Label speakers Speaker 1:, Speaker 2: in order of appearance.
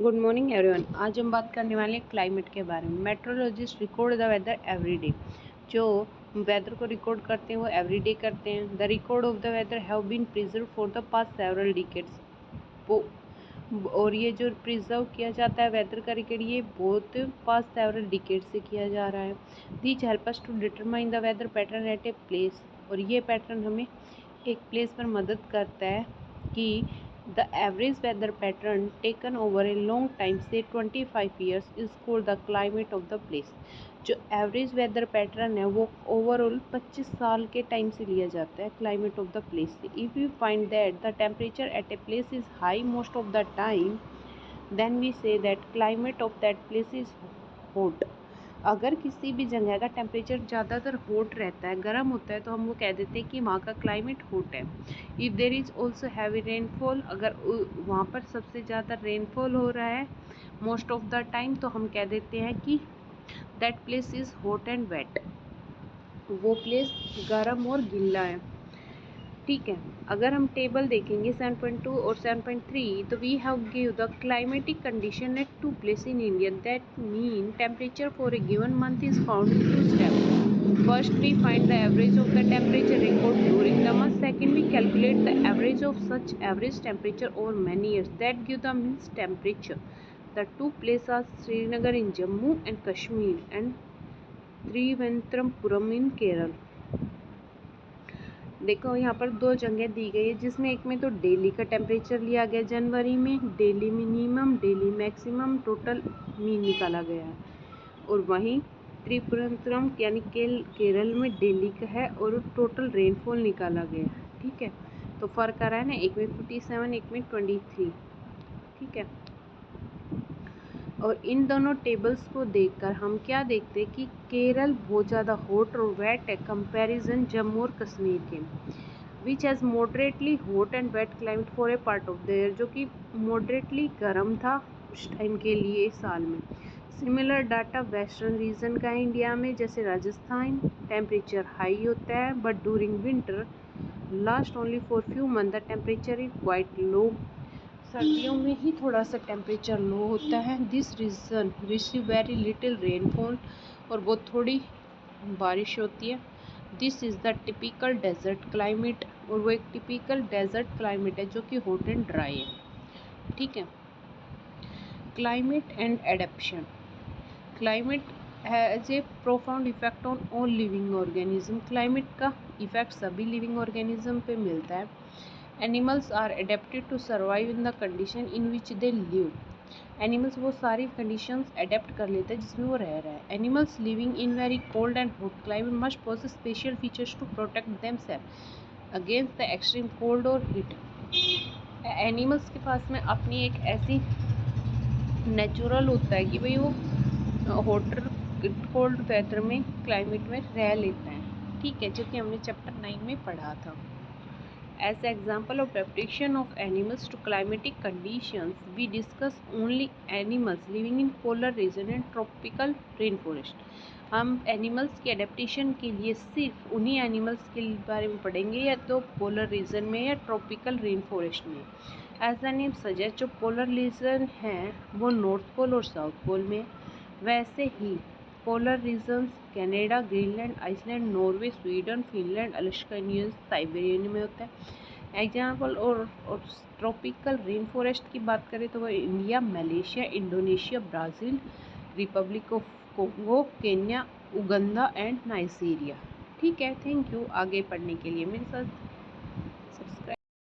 Speaker 1: Good morning everyone. आज हम बात करने वाले हैं क्लाइमेट के बारे में। Meteorologist record the weather every day. जो वेदर को रिकॉर्ड करते हैं वो एवरी डे करते हैं। The record of the weather have been preserve for the past several decades. वो और ये जो प्रिजर्व किया जाता है वेदर का रिकॉर्ड, ये बहुत पास्ट सेवरल डिकेड से किया जा रहा है। These help us to determine the weather pattern at a place. और ये पैटर्न हमें एक प्लेस पर मदद करता है कि the average weather pattern taken over a long time, say 25 years, is called the climate of the place. जो एवरेज वेदर पैटर्न है वो ओवरऑल 25 साल के टाइम से लिया जाता है क्लाइमेट ऑफ द प्लेस से। If you find that the temperature at a place is high most of the time, then we say that climate of that place is hot. अगर किसी भी जगह का टेम्परेचर ज़्यादातर हॉट रहता है, गर्म होता है, तो हम वो कह देते हैं कि वहाँ का क्लाइमेट हॉट है। If there is also heavy rainfall, अगर वहाँ पर सबसे ज़्यादा रेनफॉल हो रहा है मोस्ट ऑफ द टाइम, तो हम कह देते हैं कि that place is hot and wet. वो प्लेस गर्म और गीला है। ठीक है, अगर हम टेबल देखेंगे 7.2 और 7.3, तो we have give the climatic condition at two place in India. That mean temperature for a given month is found in two step. First we find the average of the temperature record during the month. Second we calculate the average of such average temperature over many years. That give the means temperature. The two place are Srinagar in Jammu and Kashmir and Trivendrapuram in Kerala. देखो यहाँ पर दो जगह दी गई है, जिसमें एक में तो दिल्ली का टेम्परेचर लिया गया जनवरी में, daily minimum, daily maximum, total mean निकाला गया है। और वहीं त्रिपुरंतरम यानी केरल में दिल्ली का है और टोटल रेनफॉल निकाला गया है। ठीक है, तो फ़र्क आ रहा है ना, एक में 57, एक में 23। ठीक है, और इन दोनों टेबल्स को देखकर हम क्या देखते हैं कि केरल बहुत ज़्यादा हॉट और वेट है कंपैरिजन जम्मू और कश्मीर के, which has moderately hot and wet climate for a part of the year, जो कि मॉडरेटली गर्म था उस टाइम के लिए साल में। सिमिलर डाटा वेस्टर्न रीजन का है इंडिया में, जैसे राजस्थान टेम्परेचर हाई होता है but during winter last only for few month the temperature is quite low. सर्दियों में ही थोड़ा सा टेम्परेचर लो होता है। This region receive very little rainfall, और बहुत थोड़ी बारिश होती है। This is the typical desert climate, और वो एक टिपिकल डेजर्ट क्लाइमेट है जो कि हॉट एंड ड्राई है। ठीक है, climate and adaptation. Climate has a profound effect on all living organism. Climate का इफेक्ट सभी लिविंग ऑर्गेनिज्म पे मिलता है। Animals are adapted to survive in the condition in which they live. Animals वो सारी कंडीशंस एडेप्ट कर लेते हैं जिसमें वो रह रहा है। Animals living in very cold and hot climate must possess special features to protect themselves against the extreme cold और हीट। एनिमल्स के पास में अपनी एक ऐसी नेचुरल होता है कि भाई वो हॉट कोल्ड वेदर में क्लाइमेट में रह लेते हैं। ठीक है, जो कि हमने चैप्टर 9 में पढ़ा था। As example of adaptation of animals to climatic conditions, we discuss only animals living in polar region and tropical rainforest. हम एनिमल्स की एडेप्टेशन के लिए सिर्फ उन्हीं एनिमल्स के बारे में पढ़ेंगे या तो पोलर रीजन में या ट्रॉपिकल रेन फॉरेस्ट में। एज द नेम सजेस्ट, जो पोलर रीजन है वो नॉर्थ पोल और साउथ पोल में, वैसे ही polar regions Canada, Greenland, Iceland, Norway, Sweden, Finland, Alaska, Siberian में होता है। एग्जाम्पल और ट्रॉपिकल रेन फॉरेस्ट की बात करें तो वह India, Malaysia, Indonesia, Brazil, Republic of Congo, Kenya, Uganda and Nigeria. ठीक है, थैंक यू। आगे पढ़ने के लिए मेरे साथ